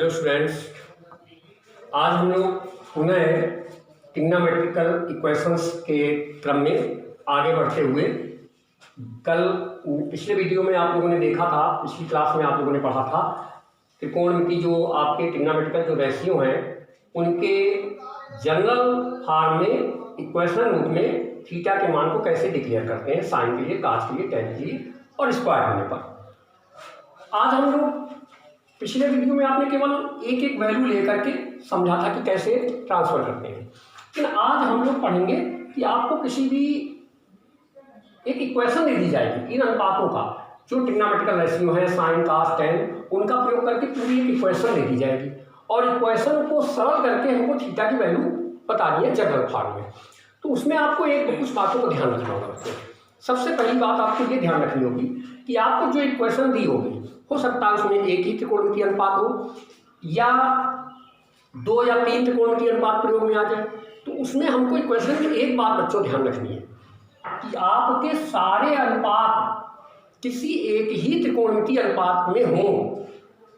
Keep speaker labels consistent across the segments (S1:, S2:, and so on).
S1: Hello students, आज हम लोग पुनः ट्रिग्नोमेट्रिकल इक्वेशंस के क्रम में आगे बढ़ते हुए कल पिछले वीडियो में आप लोगों ने देखा था, पिछली क्लास में आप लोगों ने पढ़ा था त्रिकोणमिति जो आपके ट्रिग्नोमेट्रिकल जो रेशियो हैं उनके जनरल फॉर्म में इक्वेशन रूप में थीटा के मान को कैसे डिक्लेयर करते हैं, साइन के लिए, कास के लिए, टेन के लिए और स्क्वायर होने पर। आज हम लोग पिछले वीडियो में आपने केवल एक एक वैल्यू लेकर के समझा था कि कैसे ट्रांसफर करते हैं, लेकिन आज हम लोग पढ़ेंगे कि आपको किसी भी एक इक्वेशन दे दी जाएगी इन अनुपातों का जो ट्रिग्नोमेट्रिकल रेशियो है, साइन, कास, टेन, उनका प्रयोग करके पूरी एक इक्वेशन दे दी जाएगी और इक्वेशन को सरल करके हमको थीटा की वैल्यू बतानी है जनरल फॉर्म में। तो उसमें आपको कुछ बातों को ध्यान रखना होगा। सबसे पहली बात आपको ये ध्यान रखनी होगी कि आपको जो इक्वेशन दी होगी हो सकता है उसमें एक ही त्रिकोणमितीय अनुपात हो या दो या तीन त्रिकोणमितीय अनुपात प्रयोग में आ जाए। तो उसमें हमको इक्वेशन में एक बात बच्चों ध्यान रखनी है कि आपके सारे अनुपात किसी एक ही त्रिकोणमितीय अनुपात में हो।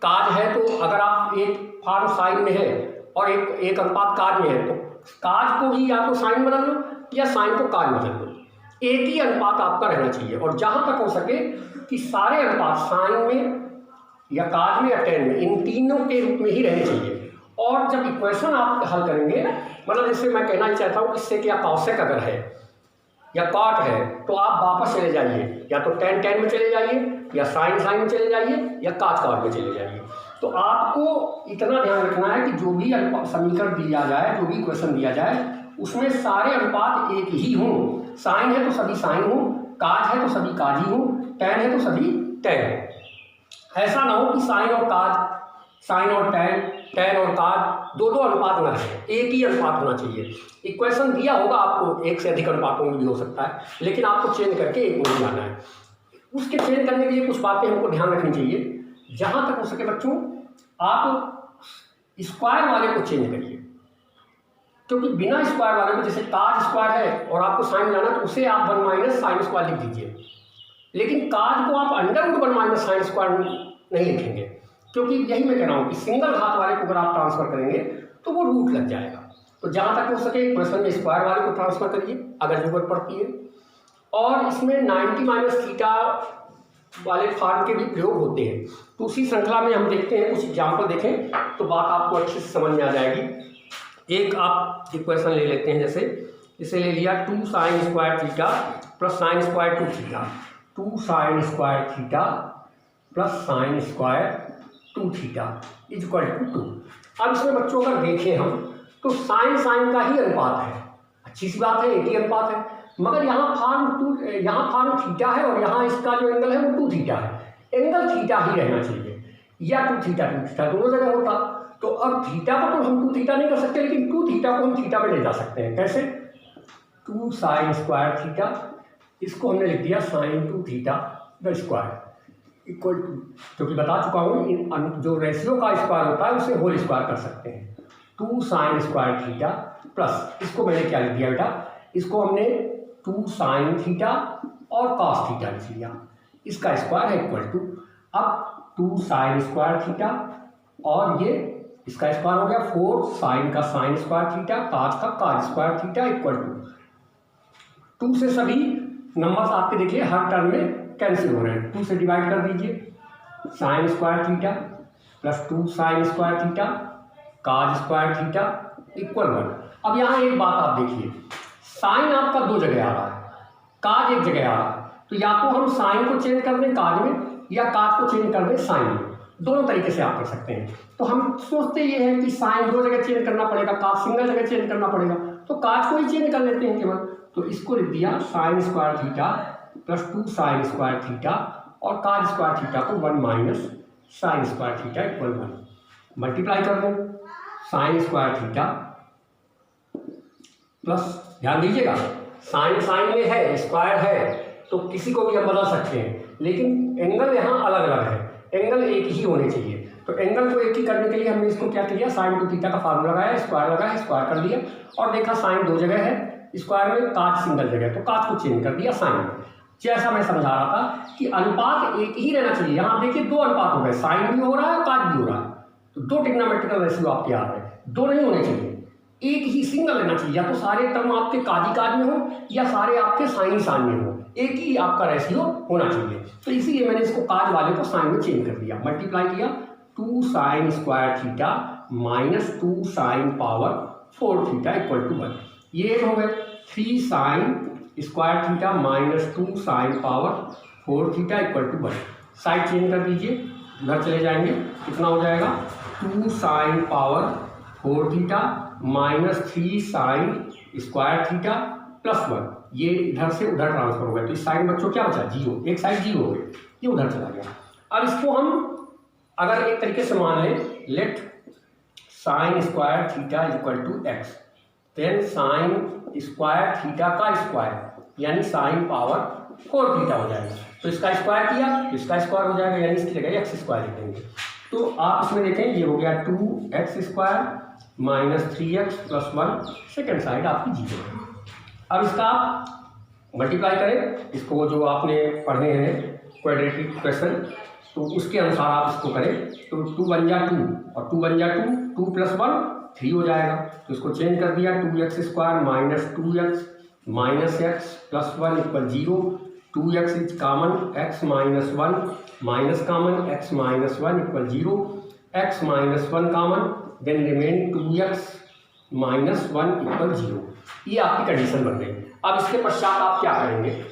S1: काज है तो अगर आप एक फॉर्म साइन में है और एक अनुपात काज में है तो काज को ही या तो साइन बदल लो या साइन को काज बदल लो, एक ही अनुपात आपका रहना चाहिए। और जहाँ तक हो सके कि सारे अनुपात साइन में या काज में या टेन में इन तीनों के रूप में ही रहने चाहिए। और जब इक्वेशन आप हल करेंगे, मतलब इससे मैं कहना ही चाहता हूँ इससे क्या कौशिक अगर है या कॉट है तो आप वापस चले जाइए, या तो टेन टेन में चले जाइए या साइन साइन में चले जाइए या काज काज में चले जाइए। तो आपको इतना ध्यान रखना है कि जो भी समीकरण दिया जाए, जो भी इक्वेशन दिया जाए, उसमें सारे अनुपात एक ही हों। साइन है तो सभी साइन हो, काज है तो सभी काज ही हो, टेन है तो सभी टेन हो। ऐसा ना हो कि साइन और काज, साइन और टेन, टेन और काज दो अनुपात ना रहे, एक ही अनुपात होना चाहिए। इक्वेशन दिया होगा आपको एक से अधिक अनुपातों में भी हो सकता है, लेकिन आपको चेंज करके एक में जाना है। उसके चेंज करने के लिए कुछ बातें हमको ध्यान रखनी चाहिए। जहाँ तक हो सके बच्चों आप स्क्वायर वाले को चेंज करिए, क्योंकि बिना स्क्वायर वाले को, जैसे काज स्क्वायर है और आपको साइन लाना तो उसे आप 1 माइनस साइन स्क्वायर लिख दीजिए, लेकिन काज को आप अंडर 1 माइनस साइन स्क्वायर नहीं लिखेंगे, क्योंकि यही मैं कह रहा हूँ कि सिंगल घात वाले को अगर आप ट्रांसफर करेंगे तो वो रूट लग जाएगा। तो जहाँ तक हो सके इक्वेशन में स्क्वायर वाले को ट्रांसफर करिए अगर जरूरत पड़ती है। और इसमें 90 माइनस थीटा वाले फॉर्म के भी प्रयोग होते हैं, तो उसी श्रृंखला में हम देखते हैं, कुछ एग्जाम्पल देखें तो बात आपको अच्छे से समझ में आ जाएगी। एक आप इक्वेशन ले लेते हैं, जैसे इसे ले लिया 2 sine square theta plus sine square 2 theta, 2 sine square theta plus sine square 2 theta is equal to 2। अब इसमें बच्चों अगर देखें हम तो साइन साइन का ही अनुपात है, अच्छी सी बात है, एक ही अनुपात है, मगर यहाँ फॉर्म थीटा है और यहाँ इसका जो एंगल है वो 2 थीटा है। एंगल थीटा ही रहना चाहिए, या 2 थीटा दोनों जगह होता। तो अब थीटा को तो हम 2 थीटा नहीं कर सकते, लेकिन 2 थीटा को हम थीटा में ले जा सकते हैं। कैसे? 2 साइन स्क्वायर थीटा, इसको हमने लिख दिया sine 2 theta the square equal to, क्योंकि बता चुका हूँ जो रेशियो का स्क्वायर होता है उसे होल स्क्वायर कर सकते हैं। 2 साइन स्क्वायर थीटा प्लस, इसको मैंने क्या लिख दिया बेटा, इसको हमने 2 साइन थीटा और कॉस थीटा लिख लिया, इसका स्क्वायर है इक्वल टू, अब 2 साइन स्क्वायर थीटा और ये इसका स्क्वायर हो गया 4 साइन का साइन स्क्वायर थीटा, काज का काज स्क्वायर थीटा इक्वल टू 2 से सभी नंबर्स आपके देखिए हर टर्म में कैंसिल हो रहे हैं, 2 से डिवाइड कर दीजिए, sine square theta plus 2 sine square theta cos square theta equal 1। अब यहाँ एक बात आप देखिए, साइन आपका 2 जगह आ रहा है, काज एक जगह आ रहा है, तो या तो हम साइन को चेंज कर दें काज में या काज को चेंज कर दें साइन में, दोनों तरीके से आप कर सकते हैं। तो हम सोचते ये है कि साइन 2 जगह चेंज करना पड़ेगा, काज सिंगल जगह चेंज करना पड़ेगा, तो काज को ही चेंज कर लेते हैं केवल। तो इसको लिख दिया sign square theta plus 2 sine square theta और काज स्क्वायर थीटा को 1 minus sine square theta equal 1। Multiply कर दो, साइन स्क्वायर थीटा प्लस, ध्यान दीजिएगा साइन साइन में है, स्क्वायर है, तो किसी को भी हम बदल सकते हैं, लेकिन एंगल यहाँ अलग अलग है, एंगल एक ही होने चाहिए। तो एंगल को एक ही करने के लिए हमने इसको क्या किया, साइन 2 थीटा का फार्मूला लगाया, स्क्वायर लगाया, स्क्वायर कर दिया और देखा साइन 2 जगह है, स्क्वायर में काज सिंगल जगह, तो काज को चेंज कर दिया साइन में। जैसा मैं समझा रहा था कि अनुपात एक ही रहना चाहिए। यहाँ देखिए 2 अनुपात हो गए, साइन भी हो रहा है काज भी हो रहा है, तो तो दो ट्रिग्नोमेट्रिकल रेशियो आपके आ रहे हैं, दो नहीं होने चाहिए, एक ही सिंगल लेना चाहिए, या तो सारे टर्म आपके काजी काज में हो या सारे आपके साइन साइन में हो, एक ही आपका रेशियो होना चाहिए। तो इसीलिए मैंने इसको काज वाले को साइन में चेंज कर दिया, मल्टीप्लाई किया 2 sine square theta minus 2 sine power 4 theta equal to 1। ये हो गए 3 sine square theta minus 2 sine power 4 theta equal to 1। Side change कर दीजिए, इधर चले जाएंगे, कितना हो जाएगा 2 sine power 4 theta minus 3 sine square theta plus 1। ये इधर से उधर ट्रांसफर हो गया, तो इस साइड बच्चों क्या बचा, जीरो, एक साइड जीरो हो गई, ये उधर चला गया। अब इसको हम अगर एक तरीके से मान लें, let sine square theta equal to x, then sine square theta का स्क्वायर यानी साइन पावर 4 थीटा हो जाएगा। तो इसका स्क्वायर किया तो इसका स्क्वायर हो जाएगा, यानी इसकी जगह एक्स स्क्वायर लिखेंगे। तो आप इसमें देखें, ये हो गया 2x square minus 3x plus 1, second side आपकी जीरो है। अब इसका आप मल्टीप्लाई करें, इसको जो आपने पढ़े हैं क्वाड्रेटिक इक्वेशन, तो उसके अनुसार आप इसको करें, तो 2 1 जा 2 और 2 1 जा 2, 2 प्लस 1 3 हो जाएगा। तो इसको चेंज कर दिया, 2x square minus 2x minus x plus 1 equal 0, 2x is common, x minus 1 minus common, x minus 1 equal 0, x minus 1 common, then remain 2x minus 1 equal 0। ये आपकी कंडीशन बन गई। अब इसके पश्चात आप क्या करेंगे,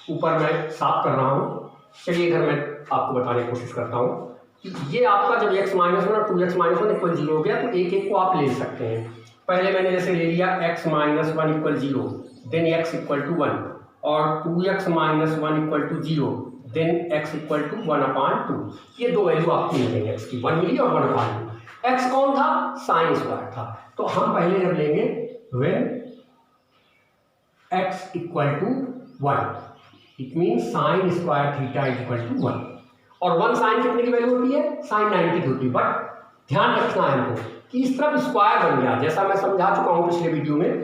S1: ऊपर मैं साफ कर रहा हूँ, चलिए इधर मैं आपको बताने की कोशिश करता हूँ कि ये आपका जब x माइनस 1 और 2x माइनस 1 इक्वल 0 हो गया, तो एक एक को आप ले सकते हैं। पहले मैंने जैसे ले लिया x minus 1 equal 0, then x equal to 1, और 2x minus 1 equal to 0, then x equal to 1/2। ये दो वैल्यू आपकी मिलेंगे, x की 1 मिली और 1/2। x कौन था, साइन स्क्वायर था। तो हम पहले जब लेंगे when x equal to 1, it mean sine square theta is equal to 1, और 1 साइन कितने की वैल्यू होती है, साइन 90 की होती है। बट ध्यान रखना है हमको कि इस तरफ स्क्वायर बन गया, जैसा मैं समझा चुका हूँ पिछले वीडियो में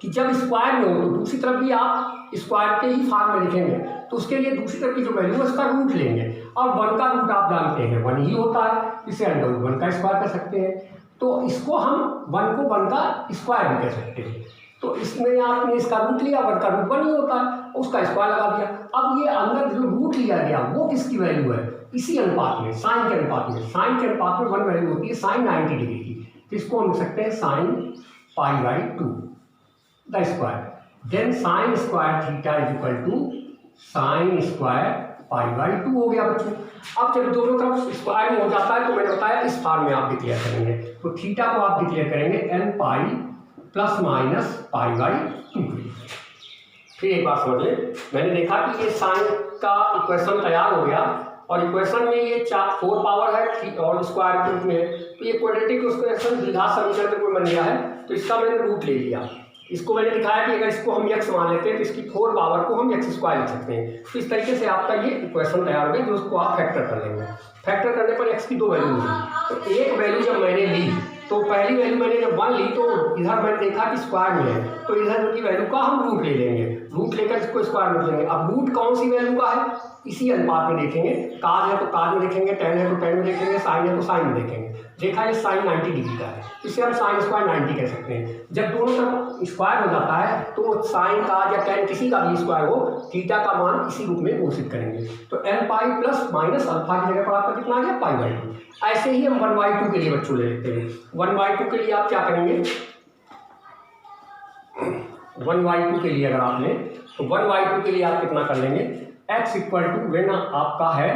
S1: कि जब स्क्वायर में हो तो दूसरी तरफ भी आप स्क्वायर के ही फॉर्म में लिखेंगे, तो उसके लिए दूसरी तरफ की जो वैल्यू है उसका रूट लेंगे, और 1 का रूट आप जानते हैं 1 ही होता है, इसे अंडर 1 का स्क्वायर कर सकते हैं। तो इसको हम 1 को 1 का स्क्वायर भी कह सकते हैं। तो इसमें आपने इसका रूट लिया, 1 का रूट 1 ही होता है, उसका स्क्वायर लगा दिया। अब ये अंदर जो रूट लिया गया वो किसकी वैल्यू है, इसी अनुपात में, साइन के अनुपात में। साइन के अनुपात में 1 वैल्यू होती है साइन 90 डिग्री की, तो इसको हम लिख सकते हैं sine π/2 the square, then sine square theta is equal to sine square π/2 हो गया बच्चों। अब जब दोनों तरफ स्क्वायर में हो जाता है तो मैंने बताया इस फॉर्म में आप डिक्लेयर करेंगे, तो थीटा को आप डिक्लेयर करेंगे n प्लस माइनस π/2। फिर एक बात समझ लें, मैंने देखा कि ये साइन का इक्वेशन तैयार हो गया, और इक्वेशन में ये 4 पावर है और स्क्वायर के रूप में, तो ये क्वाड्रेटिक इक्वेशन द्विघात समीकरण के रूप में बन गया है। तो इसका मैंने रूट ले लिया, इसको मैंने दिखाया कि अगर इसको हम x मान लेते हैं तो इसकी 4 पावर को हम x स्क्वायर लिख सकते हैं। तो इस तरीके से आपका ये इक्वेशन तैयार हो गया, जो उसको आप फैक्टर कर लेंगे। फैक्टर करने पर x की 2 वैल्यू मिली, तो एक वैल्यू जब मैंने ली, तो पहली वैल्यू मैंने जब 1 ली, तो इधर मैंने देखा कि स्क्वायर में है, तो इधर की वैल्यू का हम रूट ले लेंगे, रूट लेकर इसको स्क्वायर में लेंगे। अब रूट कौन सी वैल्यू का है, इसी अनुपात में देखेंगे, काज है तो काज में देखेंगे, टेन है तो टेन में देखेंगे, साइन है तो साइन में देखेंगे। देखा ये साइन 90 डिग्री का है, इसे हम साइन स्क्वायर 90 कह सकते हैं। जब दोनों तरफ स्क्वायर हो जाता है तो साइन का या टेन किसी का भी स्क्वायर हो, थीटा का मान इसी रूप में घोषित करेंगे। तो n pi plus minus alpha की जगह पर आपका कितना आ गया π/2। ऐसे ही हम 1/2 के लिए बच्चों ले लेते हैं। 1/2 के लिए आप क्या करेंगे, 1/2 के लिए अगर आपने, तो 1/2 के लिए आप कितना कर लेंगे, x इक्वल टू वेन आपका है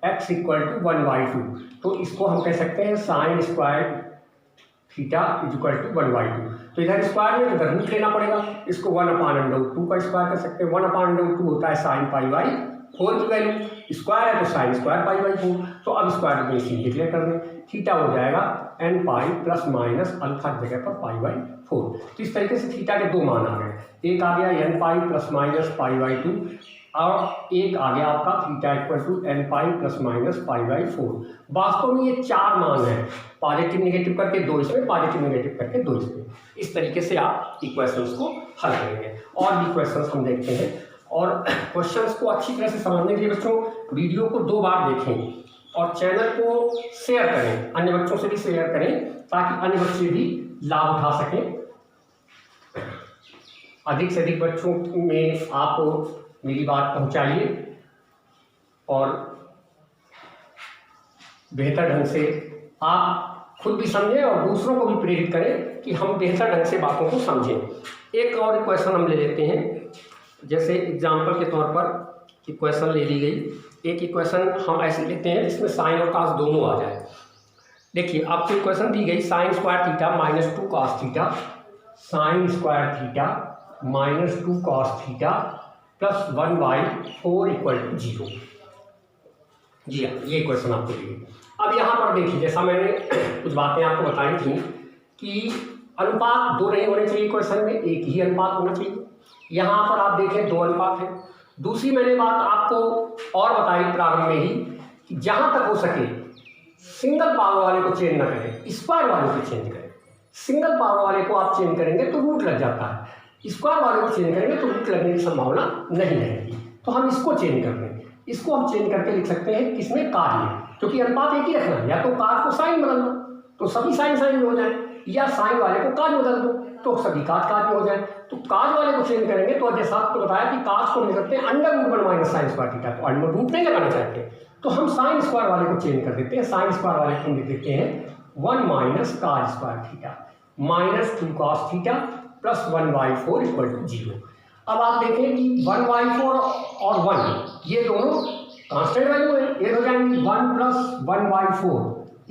S1: x इक्वल टू 1/2, तो इसको हम कह सकते हैं sine square theta is equal to 1/2। तो इधर स्क्वायर में इधर रूट लेना पड़ेगा, इसको 1/√2 का स्क्वायर कर सकते हैं। 1/√2 होता है साइन π/4 की वैल्यू, स्क्वायर है तो साइन स्क्वायर π/4। तो अब स्क्वायर में इसी डिक्लेयर कर दें, थीटा हो जाएगा n pi plus minus alpha की जगह पर π/4। तो इस तरीके से थीटा के 2 मान आ गए, एक आ गया n पाई प्लस माइनस π/2, और एक आ गया आपका theta equal to n pi plus minus π/4। वास्तव में ये 4 मान है, पॉजिटिव नेगेटिव करके 2 इसमें, पॉजिटिव नेगेटिव करके 2 इसमें। इस तरीके से आप इक्वेशंस को हल करेंगे, और भी इक्वेशंस हम देखते हैं। और क्वेश्चंस को अच्छी तरह से समझने के लिए बच्चों वीडियो को 2 बार देखें, और चैनल को शेयर करें, अन्य बच्चों से भी शेयर करें ताकि अन्य बच्चे भी लाभ उठा सकें। अधिक से अधिक बच्चों में आप मेरी बात पहुंचाइए और बेहतर ढंग से आप खुद भी समझें और दूसरों को भी प्रेरित करें कि हम बेहतर ढंग से बातों को समझें। एक और क्वेश्चन हम ले लेते हैं, जैसे एग्जाम्पल के तौर पर इक्वेशन ले ली गई। एक इक्वेशन हम ऐसे लेते हैं जिसमें साइन और कास दोनों आ जाए। देखिए आपको इक्वेशन दी गई sine square theta minus 2 cos theta, sine square theta minus 2 cos theta plus 1/4 equal to 0। जी हाँ, ये क्वेश्चन आपको दी गई। अब यहाँ पर देखिए, जैसा मैंने कुछ बातें आपको बताई थी कि अनुपात दो नहीं होने चाहिए क्वेश्चन में, एक ही अनुपात होना चाहिए। यहाँ पर आप देखें 2 अनुपात है। दूसरी मैंने बात आपको और बताई प्रारंभ में ही कि जहाँ तक हो सके सिंगल पावर वाले को चेंज ना करें, स्क्वायर वाले को चेंज करें। सिंगल पावर वाले को आप चेंज करेंगे तो रूट लग जाता है, स्क्वायर वाले को चेंज करेंगे तो रूट लगने की संभावना नहीं रहेगी। तो हम इसको चेंज कर दें, इसको हम चेंज करके लिख सकते हैं किसमें, काज में, क्योंकि अनुपात एक ही रखना है। या तो काज को साइन बदल दो तो सभी साइन साइन में हो जाए, या साइन वाले को काज बदल दो तो सभी काज में हो जाए। तो काज वाले को चेंज करेंगे तो जैसा आपको बताया कि काज को लिख सकते हैं under root 1 minus sine square theta, तो अंडर रूट नहीं लगाना चाहते तो हम साइन स्क्वायर वाले को चेंज कर देते हैं। साइन स्क्वायर वाले को लिख देते हैं 1 minus cos square theta minus 2 cos theta plus 1/4 equal to 0। अब आप देखें कि 1/4 और 1 ये दोनों कांस्टेंट वैल्यू है, ये हो जाएंगे 1 प्लस 1/4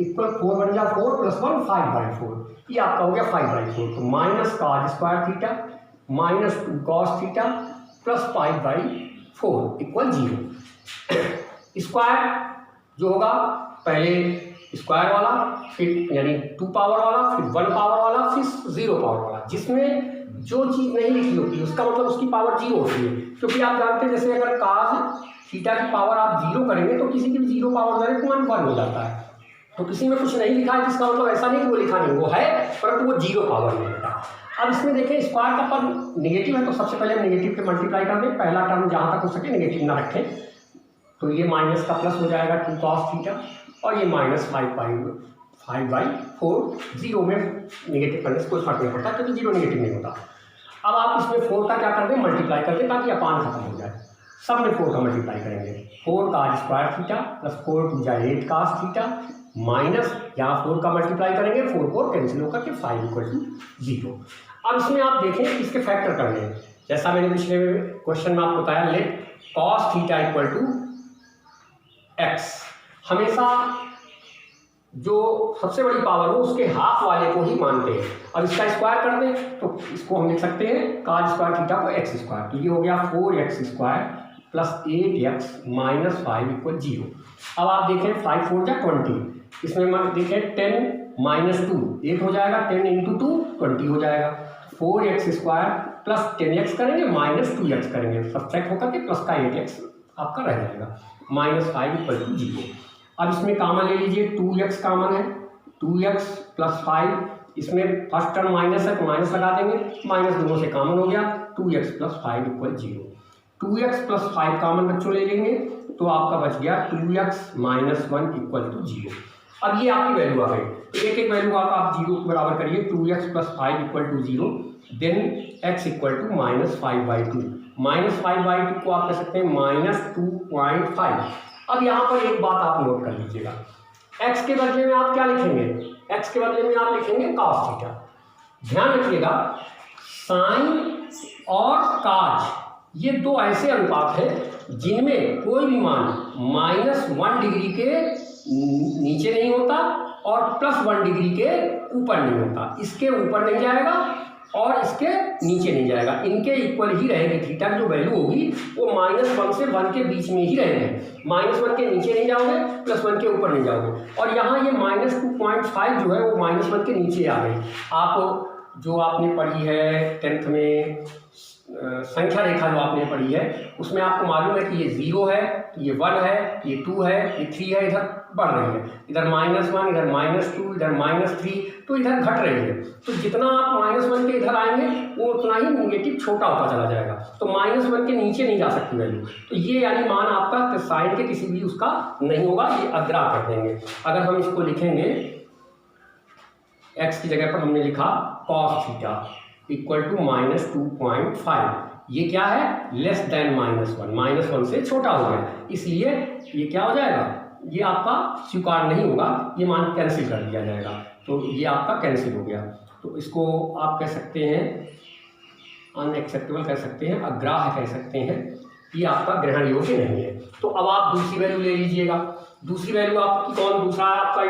S1: इक्वल 4 बन जा 4 प्लस 1 5/4, ये आपका हो गया 5/4। तो minus cos square theta minus 2 cos theta plus 5/4 equal 0। Square जो होगा पहले स्क्वायर वाला, फिर यानी 2 पावर वाला, फिर 1 पावर वाला, फिर 0 पावर वाला। जिसमें जो चीज़ नहीं लिखी होती उसका मतलब उसकी पावर 0 होती है, क्योंकि आप जानते हैं जैसे अगर काज थीटा की पावर आप 0 करेंगे तो किसी की भी 0 पावर डायरेक्ट 1 हो जाता है। तो किसी में कुछ नहीं लिखा है जिसका मतलब ऐसा नहीं कि वो लिखा नहीं, वो है परंतु वो 0 पावर में होता है। अब इसमें देखें स्क्वायर का पद नेगेटिव है तो सबसे पहले हम नेगेटिव के मल्टीप्लाई कर दें, पहला टर्म जहाँ तक हो सके नेगेटिव ना रखें। तो ये माइनस का प्लस हो जाएगा 2 कॉस थीटा और ये माइनस 5/4, 0 में नेगेटिव करने से कोई फर्क नहीं पड़ता क्योंकि 0 नेगेटिव नहीं होता। अब आप इसमें 4 का क्या कर दें, मल्टीप्लाई कर दें ताकि अपान खत्म हो जाए। सब में 4 का मल्टीप्लाई करेंगे, 4 cos square theta plus 4 2 8 cos theta minus यहाँ 4 का मल्टीप्लाई करेंगे, 4 कैंसिल होकर के 5 इक्वल टू 0। अब इसमें आप देखें इसके फैक्टर करने हैं, जैसा मैंने पिछले क्वेश्चन में आपको बताया, let cos theta equal to x. हमेशा जो सबसे बड़ी पावर हो उसके हाफ वाले को ही मानते हैं। अब इसका स्क्वायर कर दें तो इसको हम लिख सकते हैं काज स्क्वायर थीटा को एक्स स्क्वायर, तो ये हो गया 4x square plus 8x minus 5 equal 0। अब आप देखें 5 4 जा 20, इसमें देखें 10 माइनस 2 8 हो जाएगा, 10 इंटू 2 20 हो जाएगा। 4x स्क्वायर प्लस 10x करेंगे माइनस 2x करेंगे, सब्ट्रैक्ट होकर के प्लस का 8x आपका रह जाएगा माइनस 5 इक्वल टू 0। अब इसमें कामन ले लीजिए, 2x कामन है, 2x प्लस 5, इसमें फर्स्ट टर्म माइनस है तो माइनस लगा देंगे, माइनस दोनों से कामन हो गया, 2x plus 5 equal 0। 2x plus 5 कामन बच्चों ले लेंगे तो आपका बच गया 2x माइनस 1 इक्वल टू 0। अब ये आपकी वैल्यू आ गई, तो एक एक वैल्यू आप 0 के बराबर करिए, 2x plus 5 equal to 0, then x equal to minus 5/2, minus 5/2 को आप कह सकते हैं माइनस 2.5। अब यहाँ पर एक बात आप नोट कर लीजिएगा, x के बदले में आप क्या लिखेंगे, x के बदले में आप लिखेंगे cos थीटा। ध्यान रखिएगा साइन और काज ये दो ऐसे अनुपात हैं जिनमें कोई भी मान -1 डिग्री के नीचे नहीं होता और +1 डिग्री के ऊपर नहीं होता। इसके ऊपर नहीं जाएगा और इसके नीचे नहीं जाएगा, इनके इक्वल ही रहेगी। थीटा की जो वैल्यू होगी वो -1 से 1 के बीच में ही रहेंगे, -1 के नीचे नहीं जाओगे, +1 के ऊपर नहीं जाओगे। और यहाँ ये -2.5 जो है वो -1 के नीचे आ गई। आप जो आपने पढ़ी है 10th में संख्या रेखा जो आपने पढ़ी है उसमें आपको मालूम है कि ये 0 है, ये 1 है, ये 2 है, ये 3 है, इधर बढ़ रही है, इधर -1, इधर -2, इधर -3, तो इधर घट रही है। तो जितना आप -1 के इधर आएंगे वो उतना ही निगेटिव छोटा होता चला जाएगा, तो -1 के नीचे नहीं जा सकती वैल्यू। तो ये यानी मान आपका साइन के किसी भी उसका नहीं होगा, ये अग्राह कर देंगे। अगर हम इसको लिखेंगे x की जगह पर हमने लिखा cos थीटा इक्वल टू -2.5, ये क्या है, लेस देन -1, -1 से छोटा हो गया, इसलिए ये क्या हो जाएगा, ये आपका स्वीकार नहीं होगा, ये मान कैंसिल कर दिया जाएगा, तो ये आपका कैंसिल हो गया। तो इसको आप कह सकते हैं अनएक्सेप्टेबल कह सकते हैं, अग्राह्य कह सकते हैं, ये आपका ग्रहण योग्य नहीं है। तो अब आप दूसरी वैल्यू ले लीजिएगा। दूसरी वैल्यू आपकी कौन, दूसरा आपका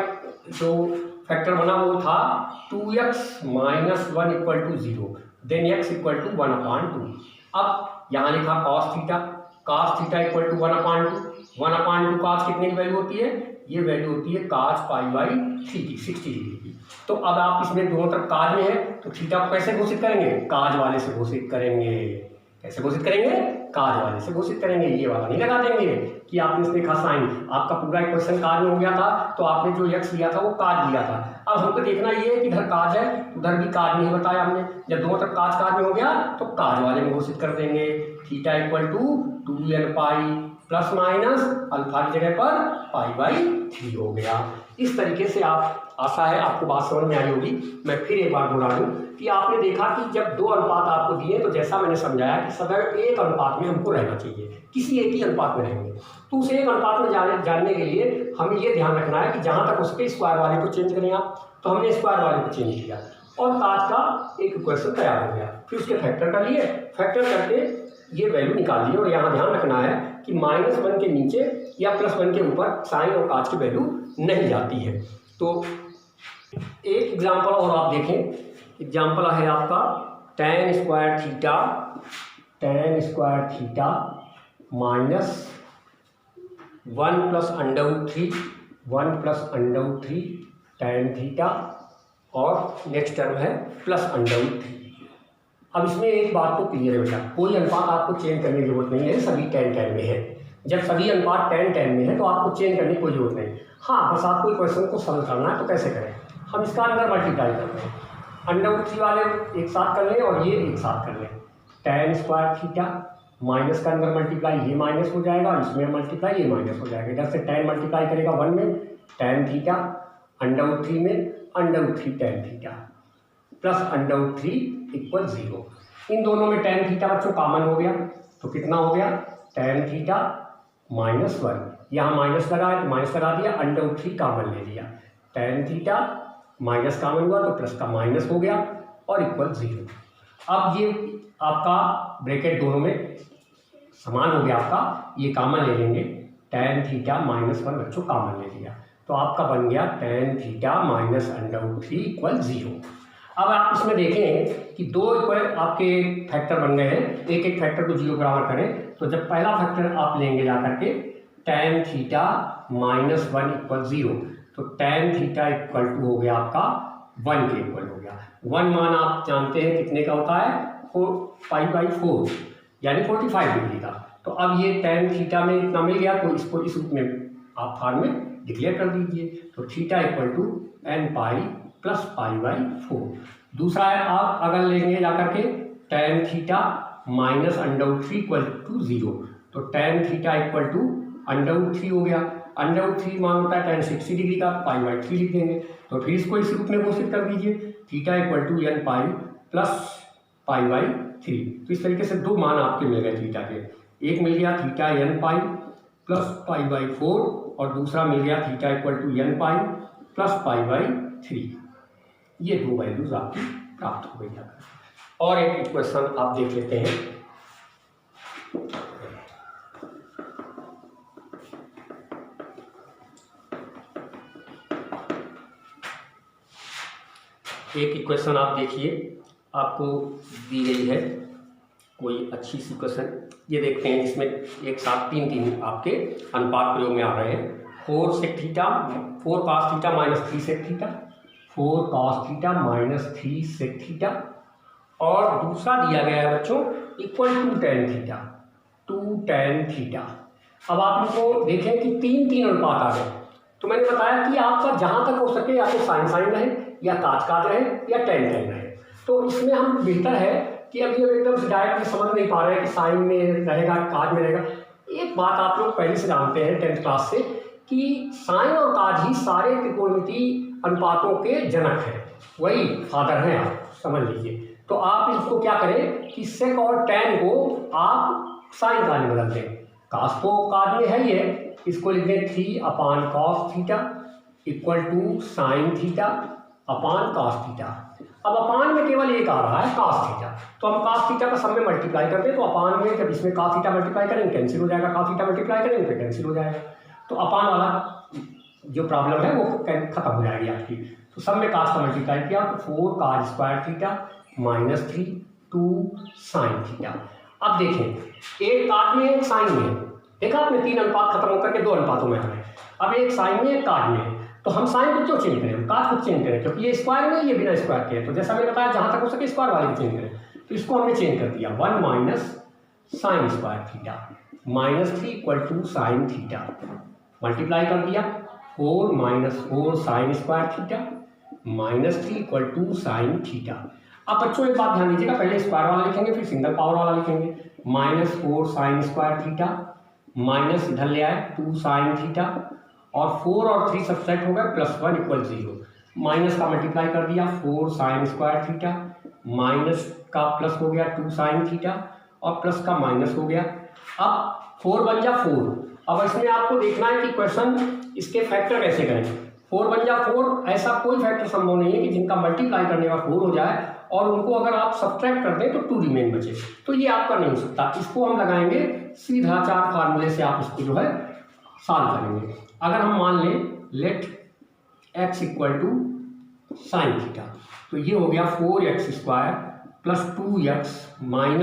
S1: जो फैक्टर बना वो था 2x - 1 equal to 0, then x equal to 1/2। अब यहाँ लिखा cos theta equal to 1/2 cos कितने की वैल्यू होती है, ये वैल्यू होती है cos π/3 की 60 डिग्री की। तो अब आप इसमें दोनों तरफ काज में है तो थीटा को कैसे घोषित करेंगे, काज वाले से घोषित करेंगे। कैसे घोषित करेंगे, काज वाले से घोषित करेंगे, ये वाला नहीं लगा देंगे कि आपने इसमें लिखा साइन, आपका पूरा इक्वेशन काज में हो गया था तो आपने जो x लिया था वो काज लिया था। अब हमको देखना ये है कि इधर काज है उधर भी काज नहीं बताया हमने, जब दोनों तरफ काज में हो गया तो काज वाले में घोषित कर देंगे। Theta equal to 2n pi plus minus alpha की जगह पर π/3 हो गया। इस तरीके से आप, आशा है आपको बात समझ में आई होगी। मैं फिर एक बार दोहरा दूं कि आपने देखा कि जब दो अनुपात आपको दिए तो जैसा मैंने समझाया कि सदैव एक अनुपात में हमको रहना चाहिए, किसी एक ही अनुपात में रहेंगे। तो उस एक अनुपात में जानने के लिए हमें ये ध्यान रखना है कि जहाँ तक उसके स्क्वायर वाले को चेंज करें आप, तो हमने स्क्वायर वाले को चेंज किया और काज का एक इक्वेशन तैयार हो गया। फिर उसके फैक्टर कर लिए, फैक्टर करके ये वैल्यू निकाल ली। और यहाँ ध्यान रखना है कि -1 के नीचे या +1 के ऊपर साइन और काज की वैल्यू नहीं जाती है। तो एक एग्जाम्पल और आप देखें, एग्जाम्पल है आपका tan square theta -1 + √3 tan theta और नेक्स्ट टर्म है +√3। अब इसमें एक बात तो क्लियर है बेटा, कोई अनुपात आपको चेंज करने की जरूरत नहीं है, सभी tan में है। जब सभी अनुपात tan में है तो आपको चेंज करने की कोई जरूरत नहीं। हाँ, बस आपको क्वेश्चन को सॉल्व करना है, तो कैसे करें, हम इसका अंदर मल्टीप्लाई कर लें, √3 वाले एक साथ कर लें और ये एक साथ कर लें। tan स्क्वायर थीटा माइनस का अंदर मल्टीप्लाई, ये माइनस हो जाएगा, इसमें मल्टीप्लाई, ये माइनस हो जाएगा। इधर से tan मल्टीप्लाई करेगा 1 में, tan थीटा √3 में √3 tan थीटा प्लस √3 = 0। इन दोनों में tan थीटा बच्चों कॉमन हो गया, तो कितना हो गया, tan थीटा -1, यहाँ माइनस लगा है तो माइनस लगा दिया, √3 कॉमन ले लिया, tan थीटा माइनस कॉमन हुआ तो प्लस का माइनस हो गया और इक्वल 0। अब ये आपका ब्रैकेट दोनों में समान हो गया आपका, ये कॉमन ले लेंगे, tan थीटा -1 बच्चों कॉमन ले लिया, तो आपका बन गया tan थीटा -√3 = 0। अब आप इसमें देखें कि दो इक्वल आपके फैक्टर बन गए हैं, एक एक फैक्टर को 0 बराबर करें, तो जब पहला फैक्टर आप लेंगे जा करके tan थीटा -1 = 0, तो tan थीटा इक्वल टू हो गया आपका 1 के इक्वल हो गया। 1 मान आप जानते हैं कितने का होता है, π/4 यानी 45 डिग्री का। तो अब ये tan थीटा में इतना मिल गया, तो इसको इस रूप में आप फॉर्म में डिक्लेयर कर दीजिए। तो theta equal to n plus π/4। दूसरा है आप अगर लेंगे जा करके tan थीटा -√3 = 0, तो tan थीटा इक्वल टू √3 हो गया। √3 मान होता है tan 60 डिग्री का, π/3 लिख देंगे। तो फिर इसको इस रूप में घोषित कर दीजिए, theta equal to n plus π/3। तो इस तरीके से दो मान आपके मिल गए थीटा के, एक मिल गया थीटा n प्लस π/4 और दूसरा मिल गया theta equal to n plus π/3। ये दो वैल्यूज आपकी प्राप्त हो गई। और एक इक्वेशन आप देख लेते हैं, एक इक्वेशन आप देखिए, आपको दी गई है कोई अच्छी सी इक्वेशन, ये देखते हैं जिसमें एक साथ तीन आपके अनुपात प्रयोग में आ रहे हैं। 4 sec theta 4 cos theta -3 sec theta, 4 cos theta -3 sec theta और दूसरा दिया गया है बच्चों equal to tan theta, two tan theta. अब आप इनको देखें कि तीन अनुपात आ गए। तो मैंने बताया कि आपका जहाँ तक हो सके या तो साइन साइन रहे या काज रहे या टेन रहे। तो इसमें हम बेहतर है कि अभी हम एकदम से डायरेक्टली समझ नहीं पा रहे हैं कि साइन में रहेगा काज में रहेगा। एक बात आप लोग पहले से जानते हैं 10th क्लास से कि साइन और काज ही सारे त्रिकोणमितीय अनुपातों के जनक हैं, वही फादर हैं, आप समझ लीजिए। तो आप इसको क्या करें कि सेक और टेन को आप साइन काज में बदल दें। काज को काज में है ही है, इसको लिख दें 3/cos theta equal to sine theta upon cos theta. अब अपान में केवल एक आ रहा है cos थीटा, तो हम cos थीटा का सब में मल्टीप्लाई करते हैं। तो अपान में जब इसमें cos थीटा मल्टीप्लाई करेंगे कैंसिल हो जाएगा, cos थीटा मल्टीप्लाई करेंगे फिर कैंसिल हो जाएगा। तो अपान वाला जो प्रॉब्लम है वो खत्म हो जाएगी आपकी। तो सब में cos का मल्टीप्लाई किया तो 4cos² थीटा -3 2 साइन थीटा। अब देखें एक काज में एक साइन में, देखा आपने 3 अनुपात खत्म होकर के 2 अनुपातों में आ गए। अब एक साइन में एक काज में, तो हम साइन को क्यों चेंज करें, हम काज को चेंज करें, क्योंकि ये स्क्वायर में ये बिना स्क्वायर के है। तो जैसा मैंने बताया जहां तक हो सके स्क्वायर वाले को चेंज करें, तो इसको हमने चेंज कर दिया 1 - sine square theta -3 equal to sine theta, multiply कर दिया 4 - 4 sine square theta -3 equal to sine theta. अब बच्चों एक बात ध्यान दीजिएगा, पहले स्क्वायर वाला लिखेंगे फिर सिंगल पावर वाला लिखेंगे। -4 साइन स्क्वायर थीटा माइनस इधर ले आए 2 साइन थीटा और 4 और 3 सबसेट हो गए +1 = 0। माइनस का मल्टीप्लाई कर दिया 4 साइन स्क्वायर थीटा माइनस का प्लस हो गया 2 साइन थीटा और प्लस का माइनस हो गया। अब 4 बन जा 4। अब इसमें आपको देखना है कि क्वेश्चन इसके फैक्टर कैसे करें। 4 बन जा 4, ऐसा कोई फैक्टर संभव नहीं है कि जिनका मल्टीप्लाई करने का 4 हो जाए और उनको अगर आप सब्ट्रैक्ट कर दें तो 2 रिमेन बचे। तो ये आपका नहीं हो सकता। इसको हम लगाएंगे सीधा 4 फार्मूले से आप इसको जो है सॉल्व करेंगे। अगर हम मान लें लेट x = साइन थीटा, तो ये हो गया 4x² + 2x - 1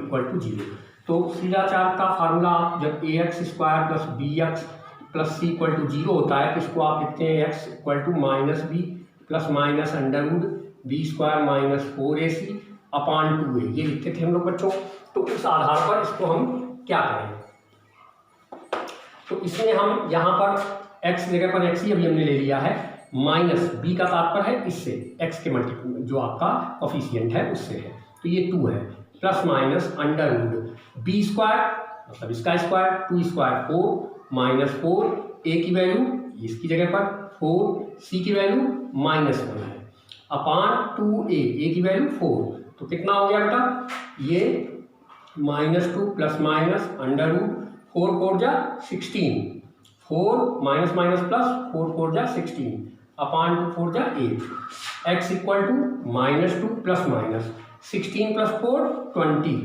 S1: = 0। तो सीधा 4 का फार्मूला आप जब ax² + bx + c = 0 होता है तो इसको आप लिखते हैं x = -b ± √b² - 4ac अपान 2a, ये लिखते थे हम लोग बच्चों। तो उस आधार पर इसको हम क्या करें, तो इसमें हम यहाँ पर x जगह पर x ही अभी हमने ले लिया है, माइनस b का तात्पर्य है इससे x के मल्टीपल जो आपका कोफिशिएंट है उससे है, तो ये 2 है प्लस माइनस √b² मतलब इसका स्क्वायर 2² 4 - 4 a की वैल्यू इसकी जगह पर 4 c की वैल्यू -1 है अपान 2a की वैल्यू 4। तो कितना हो गया बेटा, ये -2 + माइनस √4 4 जा 16 4 माइनस माइनस प्लस 4 4 जा 16 अपान 2 4 जा 8 x = -2 + माइनस 16 + 4 20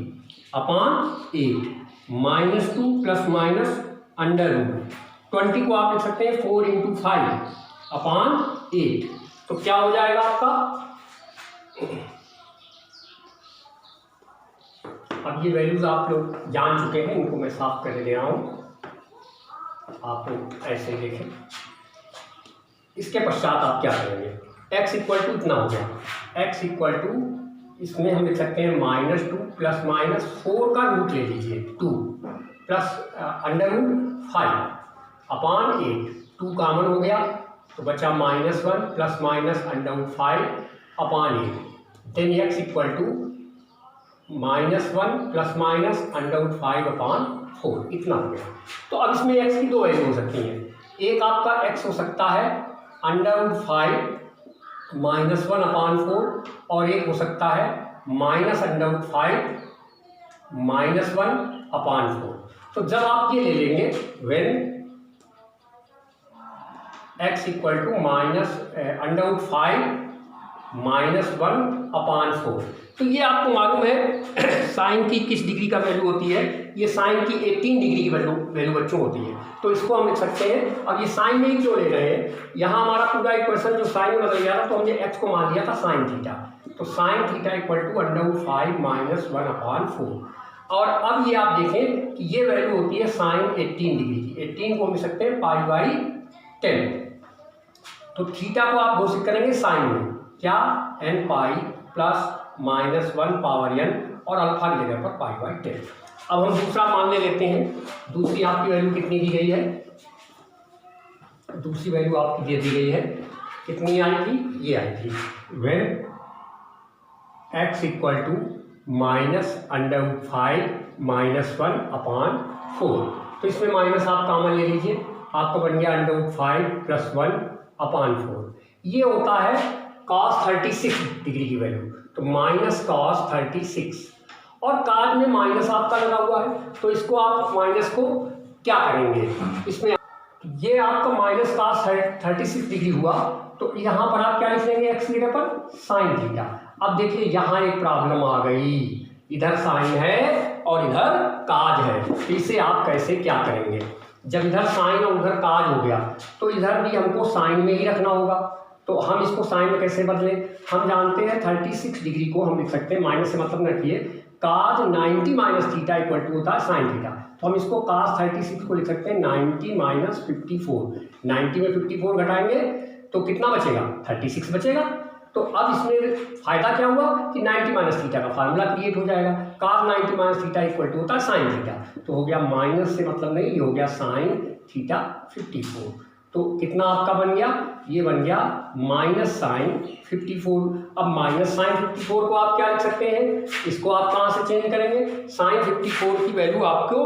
S1: अपान 8 -2 + माइनस √20 को आप लिख सकते हैं 4 × 5 अपान 8। तो क्या हो जाएगा आपका, अब ये वैल्यूज आप लोग जान चुके हैं, इनको मैं साफ कर दे रहा हूँ, आप लोग ऐसे ही देखें। इसके पश्चात आप क्या करेंगे, x = इतना हो गया, x = इसमें हम लिख सकते हैं -2 + माइनस 4 का रूट ले लीजिए 2 प्लस √5 अपान 8, 2 कॉमन हो गया तो बचा -1 + माइनस √5 अपान 8। देन x = -1 + माइनस √5 अपान 4, इतना हो गया। तो अब इसमें x की 2 वैल्यू हो सकती हैं, एक आपका x हो सकता है √5 -1 अपान 4 और एक हो सकता है -√5 -1 अपान 4। तो जब आप ये ले लेंगे व्हेन x = -√5 - 1 अपान 4, तो ये आपको मालूम है साइन की किस डिग्री का वैल्यू होती है, ये साइन की 18 डिग्री की वैल्यू बच्चों होती है। तो इसको हम लिख सकते हैं, अब ये साइन में ही क्यों ले रहे हैं, यहाँ हमारा पूरा इक्वेशन जो साइन में बदल गया था तो हमने x को मान लिया था साइन थीटा, तो साइन थीटा = √5 - 1 अपान 4। और अब ये आप देखें कि ये वैल्यू होती है साइन 18 डिग्री की, 18 को हम लिख सकते हैं π/10। तो थीटा को आप घोषित करेंगे साइन में क्या n π + -1 पावर n और अल्फा की जगह पर π/10। अब हम दूसरा मानने लेते हैं। दूसरी आपकी वैल्यू कितनी दी गई है? दूसरी वैल्यू आपकी ये दी गई है, कितनी आई थी? ये आई थी when x इक्वल टू -√5 -1/4। तो इसमें माइनस आप कॉमन ले लीजिए, आपका बन गया √5 + 1/4। ये होता है cos 36 डिग्री की वैल्यू, तो -cos 36 और काज में माइनस आपका लगा हुआ है, तो इसको आप माइनस को क्या करेंगे? इसमें ये आपका -cos 36 डिग्री हुआ, तो यहाँ पर आप क्या लिख लेंगे? x की जगह पर sin थीटा। अब देखिए यहाँ एक प्रॉब्लम आ गई, इधर साइन है और इधर काज है, तो इसे आप कैसे क्या करेंगे? जब इधर साइन और उधर काज हो गया तो इधर भी हमको साइन में ही रखना होगा, तो हम इसको साइन में कैसे बदलें? हम जानते हैं 36 डिग्री को हम लिख सकते हैं, माइनस से मतलब रखिए, काज 90 - थीटा इक्वल टू होता है साइन थीटा, तो हम इसको cos 36 को लिख सकते हैं 90 - 54। 90 में 54 घटाएंगे तो कितना बचेगा? 36 बचेगा। तो अब इसमें फायदा क्या हुआ कि 90 - थीटा का फार्मूला क्रिएट हो जाएगा। cos 90 - थीटा इक्वल टू होता है साइन थीटा, तो हो गया माइनस से मतलब नहीं, ये हो गया साइन थीटा 54। तो कितना आपका बन गया? ये बन गया -sin 54। अब -sin 54 को आप क्या लिख सकते हैं? इसको आप कहाँ से चेंज करेंगे? sin 54 की वैल्यू आपको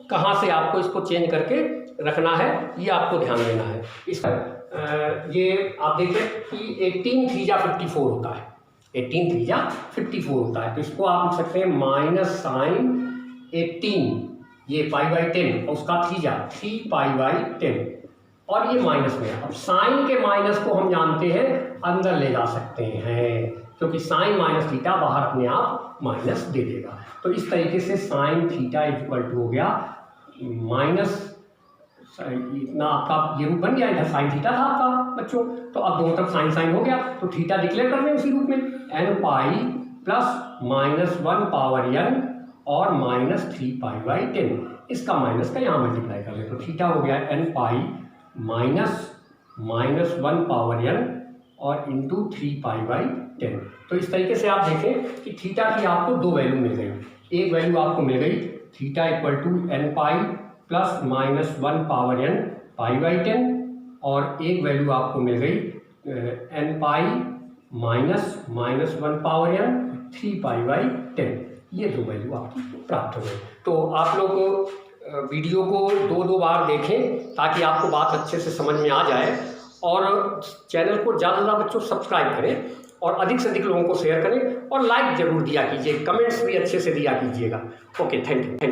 S1: कहाँ से आपको इसको चेंज करके रखना है, ये आपको ध्यान देना है। इस ये आप देखें कि 18 3 54 होता है, 18 3 54 होता है, तो इसको आप लिख सकते हैं -sin 18, ये π/10 और उसका 3 π/10 और ये माइनस में। अब साइन के माइनस को हम जानते हैं अंदर ले जा सकते हैं, क्योंकि साइन माइनस थीटा बाहर अपने आप माइनस दे देगा। तो इस तरीके से साइन थीटा इक्वल टू हो गया माइनस, इतना आपका ये रूप बन गया, इधर साइन थीटा था आपका बच्चों, तो अब दोनों तरफ साइन साइन हो गया, तो थीटा डिक्लेयर कर दें उसी रूप में, n + -1 पावर n और -3 π/10, इसका माइनस का यहाँ मल्टीप्लाई कर लें, तो थीटा हो गया n -1 पावर n और इंटू 3 π/10। तो इस तरीके से आप देखें कि थीटा की आपको दो वैल्यू मिल गई। एक वैल्यू आपको मिल गई theta equal to n + -1 power n π/10 और एक वैल्यू आपको मिल गई n -1 पावर n 3 π/10। ये दो वैल्यू आपकी प्राप्त हो गई। तो आप लोग वीडियो को दो बार देखें ताकि आपको बात अच्छे से समझ में आ जाए, और चैनल को ज़्यादा से ज़्यादा बच्चों सब्सक्राइब करें और अधिक से अधिक लोगों को शेयर करें और लाइक ज़रूर दिया कीजिए, कमेंट्स भी अच्छे से दिया कीजिएगा। Okay, thank you.